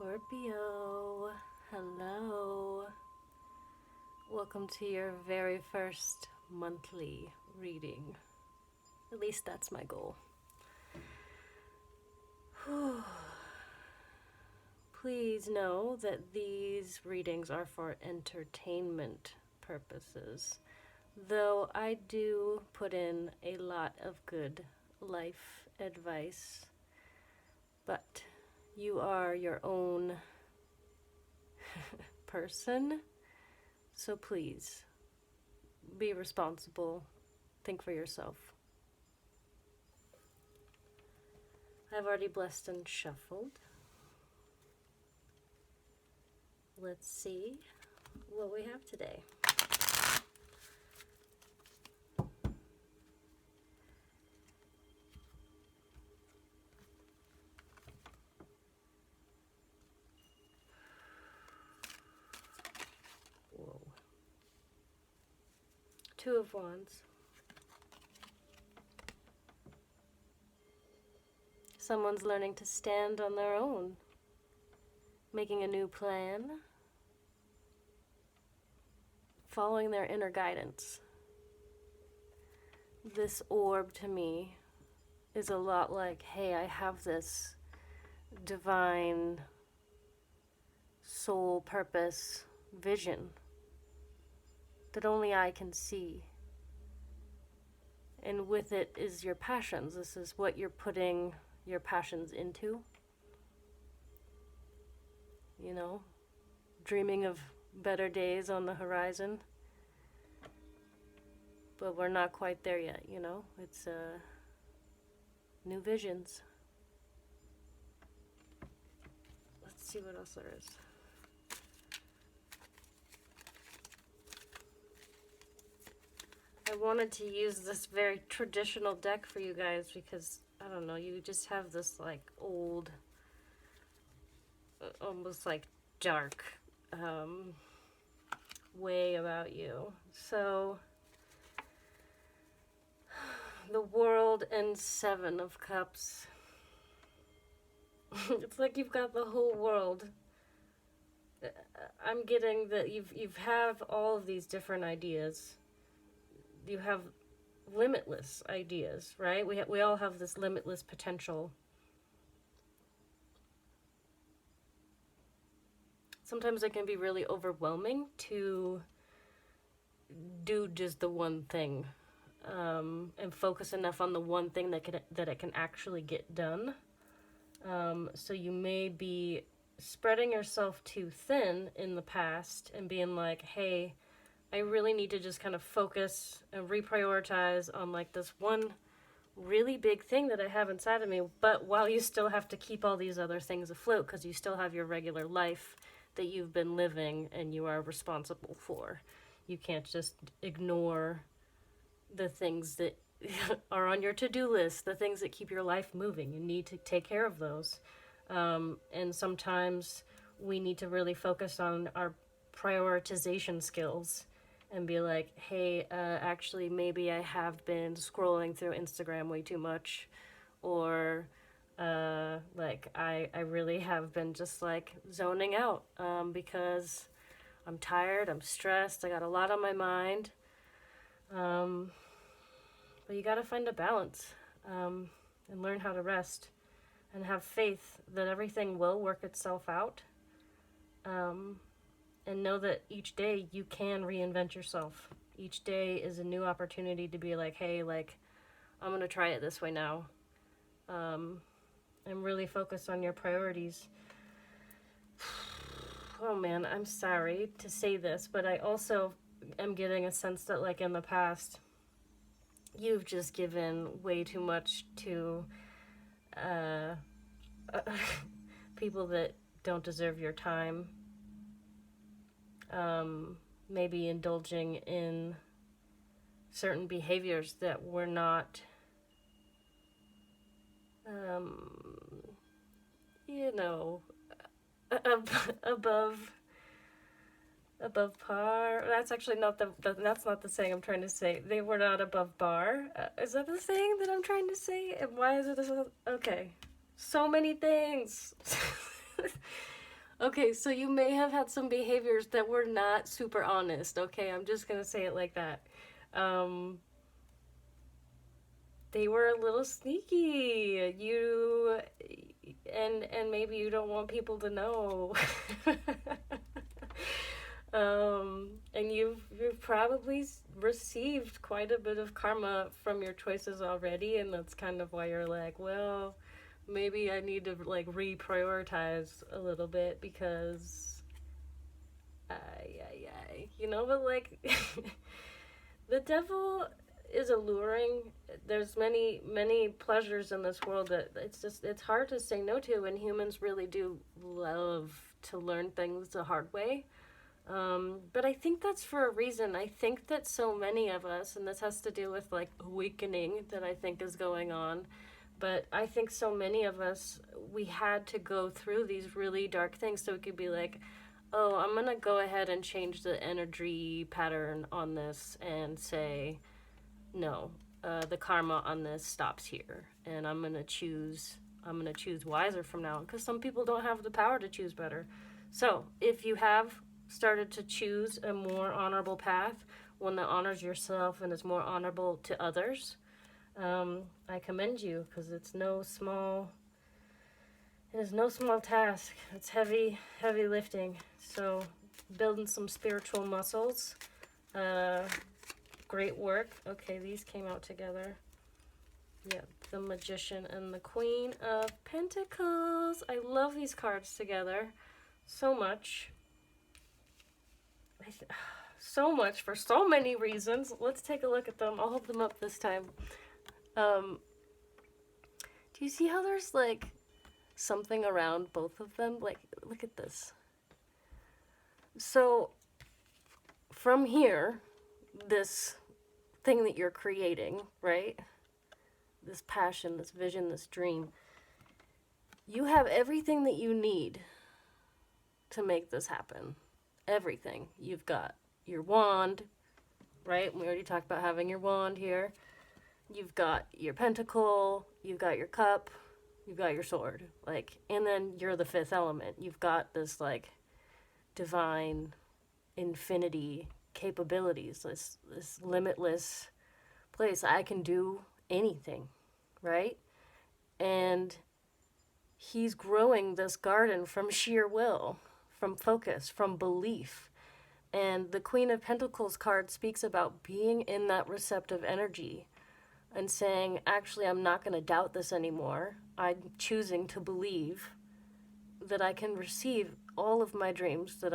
Scorpio, hello. Welcome to your very first monthly reading. At least that's my goal. Please know that these readings are for entertainment purposes, though I do put in a lot of good life advice, but you are your own person, so please be responsible, think for yourself. I've already blessed and shuffled. Let's see what we have today. Whoa. Two of Wands. Someone's learning to stand on their own, making a new plan, following their inner guidance. This orb to me is a lot like, hey, I have this divine soul purpose vision that only I can see. And with it is your passions. This is what you're putting your passions into. You know, dreaming of better days on the horizon. But we're not quite there yet, you know? It's new visions. Let's see what else there is. I wanted to use this very traditional deck for you guys because, I don't know, you just have this like old, almost like dark way about you. So, the World and Seven of Cups. It's like you've got the whole world. I'm getting that you've have all of these different ideas. You have limitless ideas, right? We all have this limitless potential. Sometimes it can be really overwhelming to do just the one thing, and focus enough on the one thing that it can actually get done. So you may be spreading yourself too thin in the past and being like, hey, I really need to just kind of focus and reprioritize on like this one really big thing that I have inside of me, but while you still have to keep all these other things afloat because you still have your regular life that you've been living and you are responsible for. You can't just ignore the things that are on your to-do list, the things that keep your life moving. You need to take care of those. And sometimes we need to really focus on our prioritization skills and be like, hey, actually, maybe I have been scrolling through Instagram way too much, or like I really have been just like zoning out because I'm tired, I'm stressed, I got a lot on my mind. But you gotta find a balance and learn how to rest and have faith that everything will work itself out. And know that each day you can reinvent yourself. Each day is a new opportunity to be like, hey, like, I'm going to try it this way now. And really focus on your priorities. Oh man, I'm sorry to say this, but I also am getting a sense that like in the past, you've just given way too much to people that don't deserve your time. Maybe indulging in certain behaviors that were not, you know, above par. That's actually not that's not the saying I'm trying to say. They were not above bar. Is that the saying that I'm trying to say? And why is it okay? So many things. Okay, so you may have had some behaviors that were not super honest. Okay, I'm just gonna say it like that. Um, they were a little sneaky. And maybe you don't want people to know. And you've probably received quite a bit of karma from your choices already, and that's kind of why you're like, well, maybe I need to like reprioritize a little bit because, but like, the devil is alluring. There's many pleasures in this world that it's hard to say no to, and humans really do love to learn things the hard way. But I think that's for a reason. I think that so many of us, and this has to do with like awakening that I think is going on, but I think so many of us, we had to go through these really dark things so we could be like, oh, I'm gonna go ahead and change the energy pattern on this and say, no, the karma on this stops here, and I'm gonna choose wiser from now on, because some people don't have the power to choose better. So if you have started to choose a more honorable path, one that honors yourself and is more honorable to others, I commend you, because it is no small task. It's heavy lifting. So building some spiritual muscles. Great work. Okay, these came out together. Yeah, the Magician and the Queen of Pentacles. I love these cards together so much. So much for so many reasons. Let's take a look at them. I'll hold them up this time. Do you see how there's like something around both of them? Like, look at this. So from here, this thing that you're creating, right? This passion, this vision, this dream. You have everything that you need to make this happen. Everything. You've got your wand, right? We already talked about having your wand here. You've got your pentacle, you've got your cup, you've got your sword. Like, and then you're the fifth element. You've got this like divine infinity capabilities, this limitless place. I can do anything, right? And he's growing this garden from sheer will, from focus, from belief. And the Queen of Pentacles card speaks about being in that receptive energy and saying, actually, I'm not going to doubt this anymore. I'm choosing to believe that I can receive all of my dreams that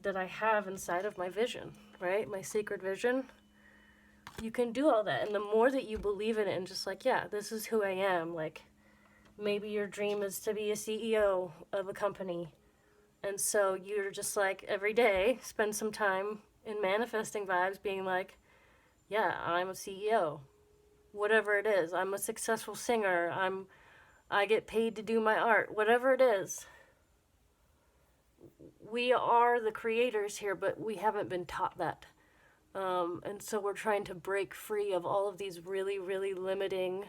that I have inside of my vision, right? My sacred vision. You can do all that. And the more that you believe in it and just like, yeah, this is who I am. Like, maybe your dream is to be a CEO of a company. And so you're just like, every day, spend some time in manifesting vibes, being like, yeah, I'm a CEO. Whatever it is. I'm a successful singer. I get paid to do my art. Whatever it is. We are the creators here, but we haven't been taught that. And so we're trying to break free of all of these really, really limiting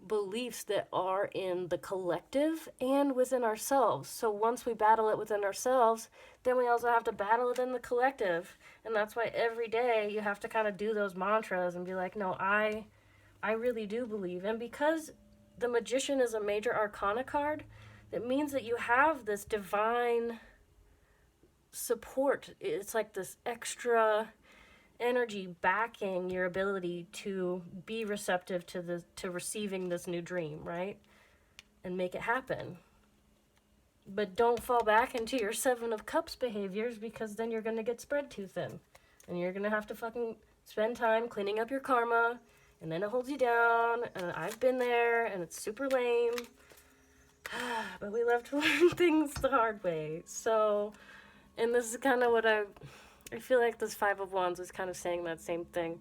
beliefs that are in the collective and within ourselves. So once we battle it within ourselves, then we also have to battle it in the collective. And that's why every day you have to kind of do those mantras and be like, no, I really do believe. And because the Magician is a major arcana card, it means that you have this divine support. It's like this extra energy backing your ability to be receptive to receiving this new dream, right? And make it happen. But don't fall back into your Seven of Cups behaviors, because then you're going to get spread too thin. And you're going to have to fucking spend time cleaning up your karma, and then it holds you down, and I've been there, and it's super lame. But we love to learn things the hard way. So, and this is kind of what I feel like this Five of Wands is kind of saying that same thing.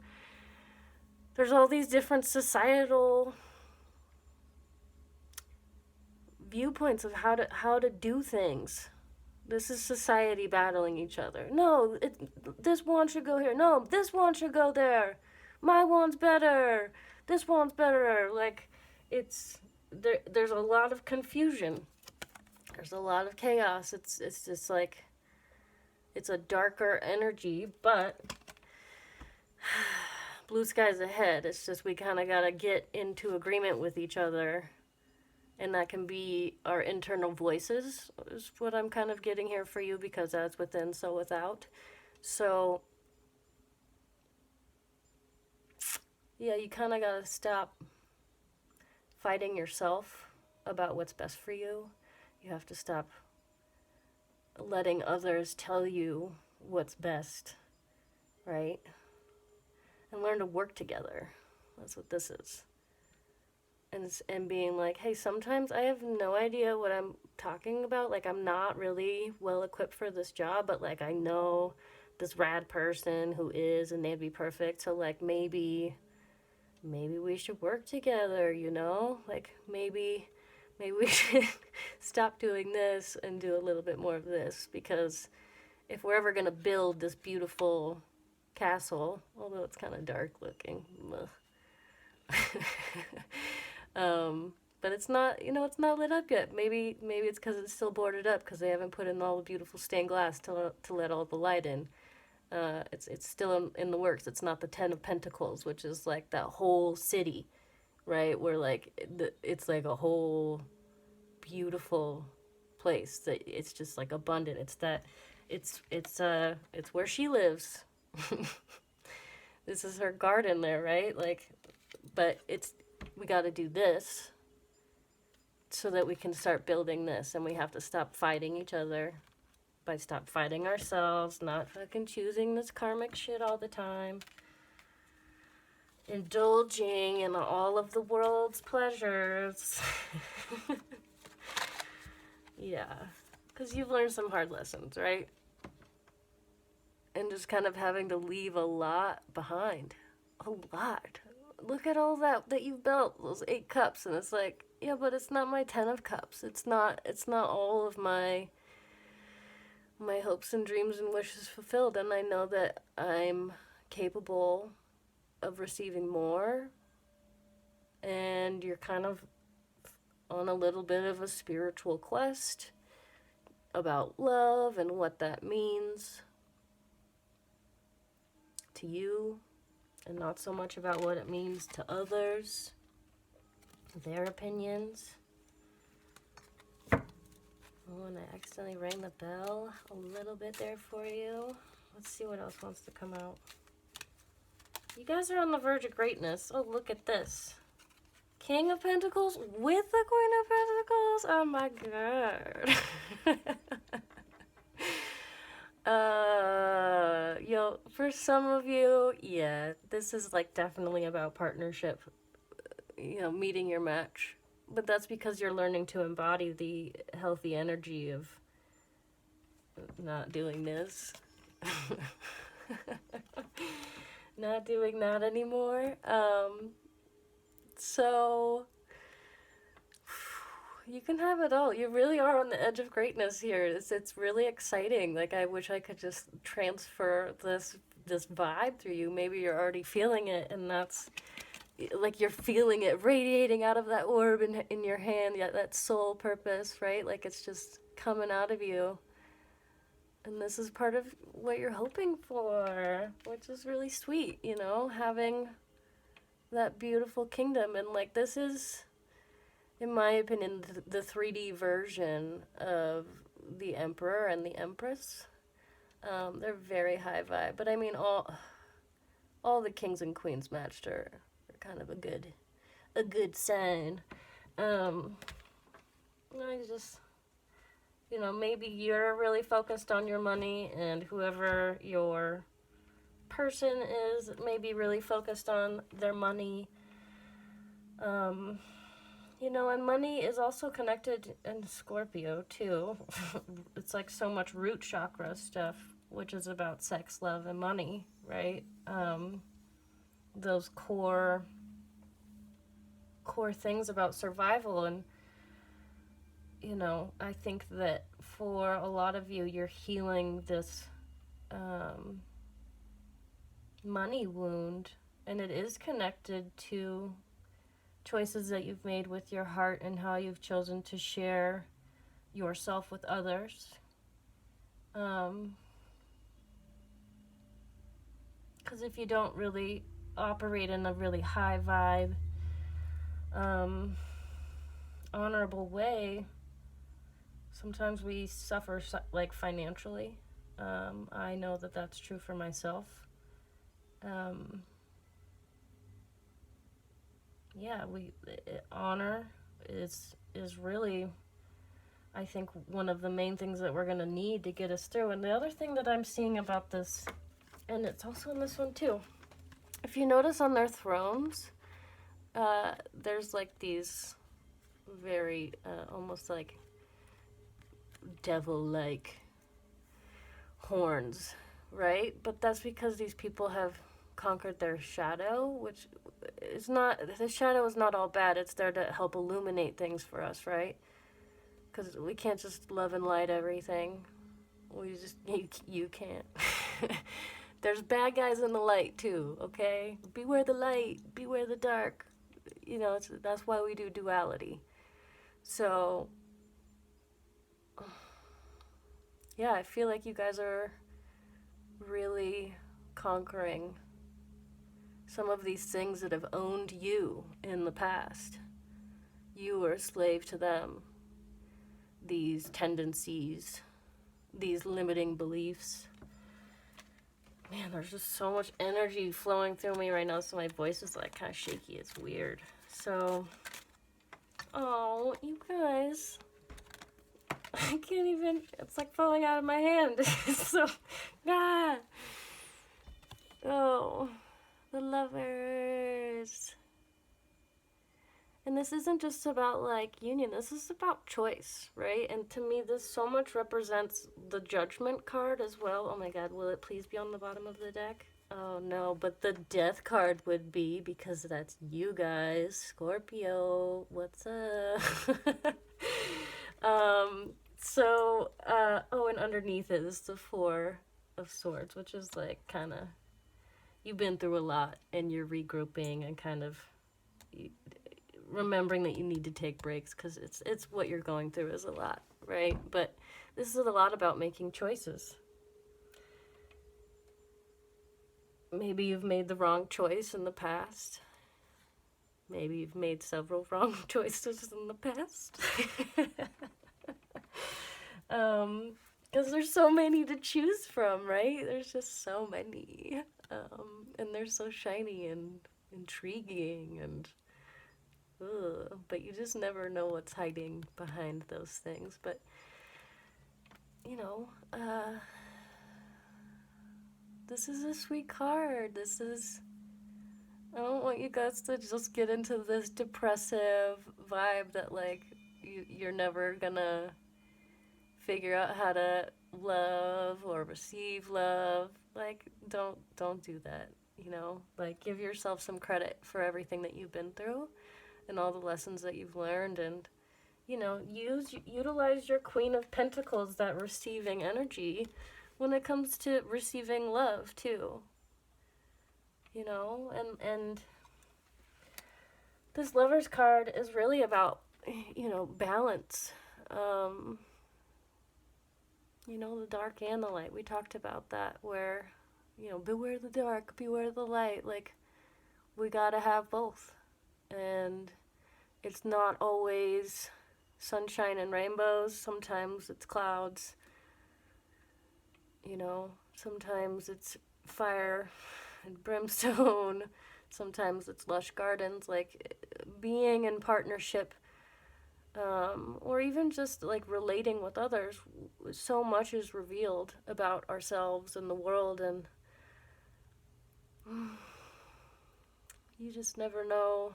There's all these different societal viewpoints of how to do things. This is society battling each other. No, this wand should go here. No, this wand should go there. My wand's better. This wand's better. Like, there's a lot of confusion. There's a lot of chaos. It's just like, it's a darker energy, but blue skies ahead. It's just we kind of got to get into agreement with each other. And that can be our internal voices, is what I'm kind of getting here for you, because as within, so without. So, yeah, you kind of got to stop fighting yourself about what's best for you. You have to stop letting others tell you what's best, right? And learn to work together. That's what this is. And being like, hey, sometimes I have no idea what I'm talking about. Like, I'm not really well equipped for this job, but like, I know this rad person who is, and they'd be perfect. So like, maybe we should work together, you know? Like, maybe we should stop doing this and do a little bit more of this, because if we're ever gonna build this beautiful castle, although it's kind of dark looking, but it's not, it's not lit up yet. Maybe it's because it's still boarded up, because they haven't put in all the beautiful stained glass to let all the light in. It's still in the works. It's not the 10 of Pentacles, which is like that whole city, right? Where like it's like a whole beautiful place that it's just like abundant. It's where she lives. This is her garden there, right? Like, but we got to do this so that we can start building this, and we have to stop fighting each other by stop fighting ourselves, not fucking choosing this karmic shit all the time, indulging in all of the world's pleasures. Yeah, because you've learned some hard lessons, right? And just kind of having to leave a lot behind. A lot. Look at all that you've built, those 8 cups, and it's like, yeah, but it's not my 10 of cups. It's not all of my hopes and dreams and wishes fulfilled, and I know that I'm capable of receiving more. And you're kind of on a little bit of a spiritual quest about love and what that means to you, and not so much about what it means to others, their opinions. Oh, and I accidentally rang the bell a little bit there for you. Let's see what else wants to come out. You guys are on the verge of greatness. Oh, look at this. King of Pentacles with the Queen of Pentacles. Oh my god. Yo, for some of you, yeah, this is like definitely about partnership, meeting your match. But that's because you're learning to embody the healthy energy of not doing this. Not doing that anymore. So you can have it all. You really are on the edge of greatness here. It's really exciting. Like, I wish I could just transfer this vibe through you. Maybe you're already feeling it, and that's like you're feeling it radiating out of that orb in your hand, yeah, that soul purpose, right? Like, it's just coming out of you. And this is part of what you're hoping for, which is really sweet, having that beautiful kingdom. And like, this is, in my opinion, the 3D version of the Emperor and the Empress. They're very high vibe, but I mean, all the kings and queens matched are kind of a good sign. I just, maybe you're really focused on your money, and whoever your person is maybe really focused on their money. And money is also connected in Scorpio too. It's like so much root chakra stuff, which is about sex, love, and money, right? Those core things about survival. And I think that for a lot of you, you're healing this money wound, and it is connected to choices that you've made with your heart and how you've chosen to share yourself with others. Because if you don't really operate in a really high vibe, honorable way, sometimes we suffer like financially. I know that that's true for myself. Yeah, honor is really, I think, one of the main things that we're going to need to get us through. And the other thing that I'm seeing about this, and it's also in this one too, if you notice on their thrones, there's like these very almost like devil-like horns, right? But that's because these people have conquered their shadow, which is not, the shadow is not all bad. It's there to help illuminate things for us, right? Because we can't just love and light everything. You can't. There's bad guys in the light too, okay? Beware the light, beware the dark. You know, that's why we do duality. So, yeah, I feel like you guys are really conquering some of these things that have owned you in the past. You were a slave to them. These tendencies, these limiting beliefs. Man, there's just so much energy flowing through me right now, so my voice is like kind of shaky. It's weird. So, oh, you guys. I can't even, it's like falling out of my hand. So, oh, the lovers. And this isn't just about like union, this is about choice, right? And to me, this so much represents the judgment card as well. Oh my God, will it please be on the bottom of the deck? Oh no, but the death card would be, because that's you guys, Scorpio, what's up? Oh, and underneath it is the Four of Swords, which is like kind of, you've been through a lot and you're regrouping and kind of remembering that you need to take breaks, because it's what you're going through is a lot, right? But this is a lot about making choices. Maybe you've made the wrong choice in the past. Maybe you've made several wrong choices in the past. Because there's so many to choose from, right? There's just so many. And they're so shiny and intriguing and but you just never know what's hiding behind those things. But you know, this is a sweet card. I don't want you guys to just get into this depressive vibe that like you're never gonna figure out how to love or receive love. Like, don't do that, you know? Like, give yourself some credit for everything that you've been through and all the lessons that you've learned, and, you know, utilize your Queen of Pentacles, that receiving energy, when it comes to receiving love, too. You know? And this Lover's card is really about, you know, balance. You know, the dark and the light. We talked about that, where, you know, beware the dark, beware the light. Like, we gotta have both. And it's not always sunshine and rainbows. Sometimes it's clouds. You know, sometimes it's fire and brimstone. Sometimes it's lush gardens. Like, being in partnership, or even just like relating with others, so much is revealed about ourselves and the world, and you just never know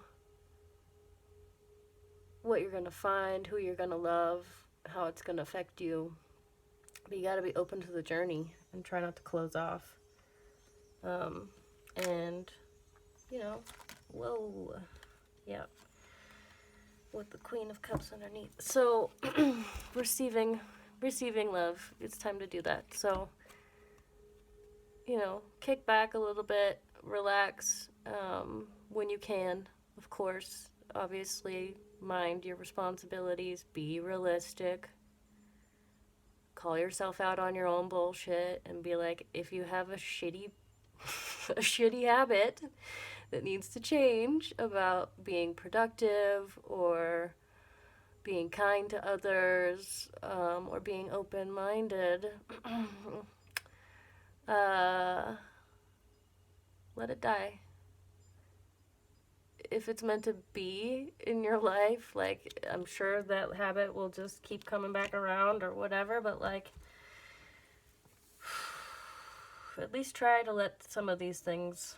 what you're gonna find, who you're gonna love, how it's gonna affect you. But you gotta be open to the journey and try not to close off. And, you know, whoa, yeah, with the Queen of Cups underneath. So, receiving love, it's time to do that. So, you know, kick back a little bit, relax, when you can, of course. Obviously, mind your responsibilities, be realistic, call yourself out on your own bullshit and be like, if you have a shitty a shitty habit that needs to change about being productive or being kind to others, or being open-minded, uh, let it die. If it's meant to be in your life, like, I'm sure that habit will just keep coming back around or whatever, but like, at least try to let some of these things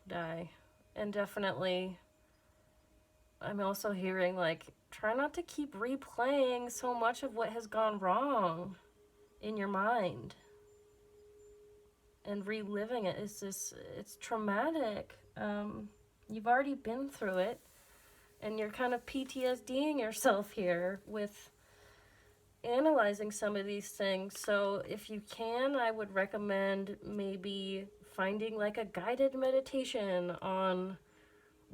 die. And definitely, I'm also hearing, like, try not to keep replaying so much of what has gone wrong in your mind and reliving it. It's traumatic. You've already been through it, and you're kind of PTSDing yourself here with analyzing some of these things. So if you can, I would recommend maybe finding like a guided meditation on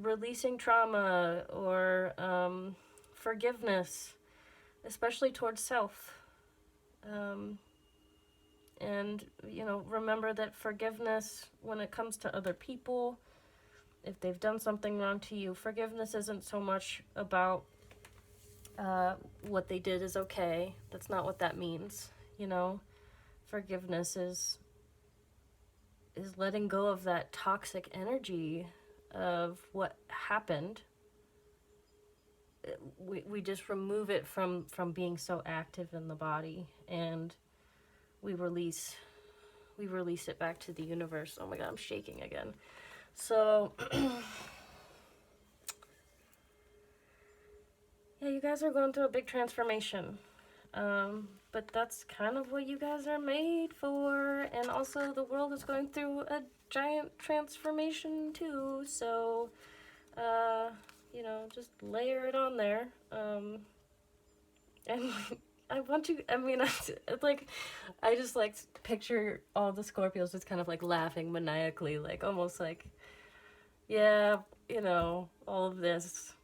releasing trauma or forgiveness, especially towards self. And, you know, remember that forgiveness, when it comes to other people, if they've done something wrong to you, forgiveness isn't so much about what they did is okay. That's not what that means, you know. Forgiveness is letting go of that toxic energy of what happened. We just remove it from being so active in the body, and we release it back to the universe. Oh my god, I'm shaking again. So yeah, you guys are going through a big transformation. But that's kind of what you guys are made for. And also the world is going through a giant transformation too. So, you know, just layer it on there. And I want you, I mean, I just like picture all the Scorpios just kind of like laughing maniacally, like almost like, yeah, you know, all of this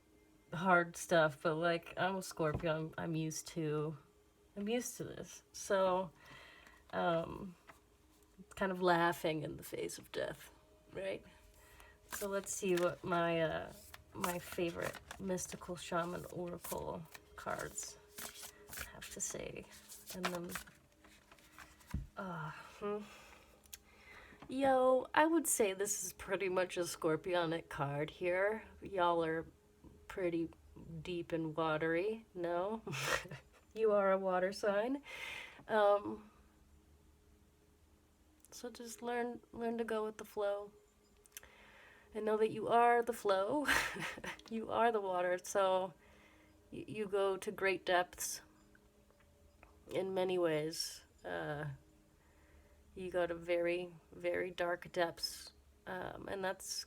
hard stuff, but like, I'm a Scorpio, I'm used to this. So, kind of laughing in the face of death, right? So let's see what my my favorite mystical shaman oracle cards have to say. And then, yo, I would say this is pretty much a scorpionic card here. Y'all are pretty deep and watery, no? You are a water sign. So just learn to go with the flow. And know that you are the flow. You are the water. So you go to great depths in many ways. You go to very, very dark depths. And that's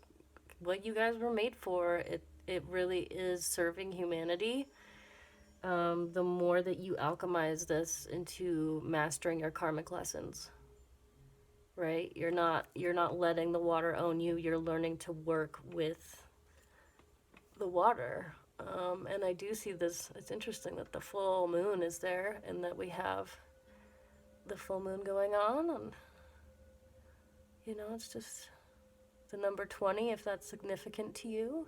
what you guys were made for. It really is serving humanity. The more that you alchemize this into mastering your karmic lessons, right? You're not letting the water own you. You're learning to work with the water. And I do see this. It's interesting that the full moon is there, and that we have the full moon going on. And you know, it's just the number 20, if that's significant to you.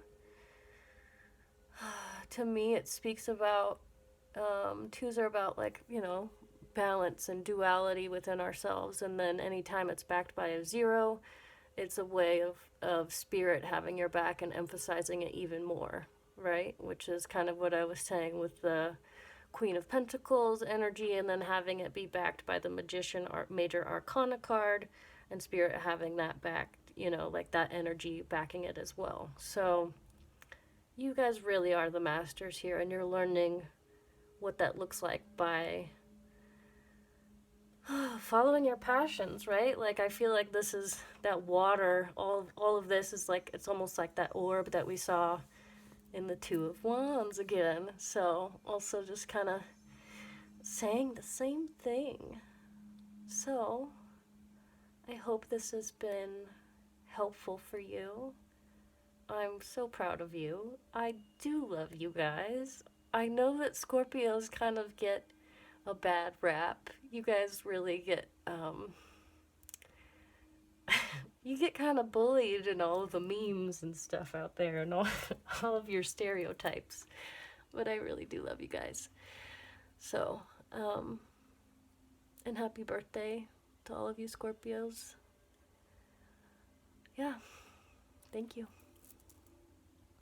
To me, it speaks about, twos are about, like, you know, balance and duality within ourselves. And then anytime it's backed by a 0, it's a way of spirit having your back and emphasizing it even more, right? Which is kind of what I was saying with the Queen of Pentacles energy, and then having it be backed by the Magician Major Arcana card, and spirit having that back, you know, like that energy backing it as well. So you guys really are the masters here, and you're learning what that looks like by following your passions, right? Like, I feel like this is that water, all of this is like, it's almost like that orb that we saw in the Two of Wands again. So also just kind of saying the same thing. So I hope this has been helpful for you. I'm so proud of you. I do love you guys. I know that Scorpios kind of get a bad rap. You guys really get you get kind of bullied in all of the memes and stuff out there and all of your stereotypes. But I really do love you guys. So, and happy birthday to all of you Scorpios. Yeah, thank you.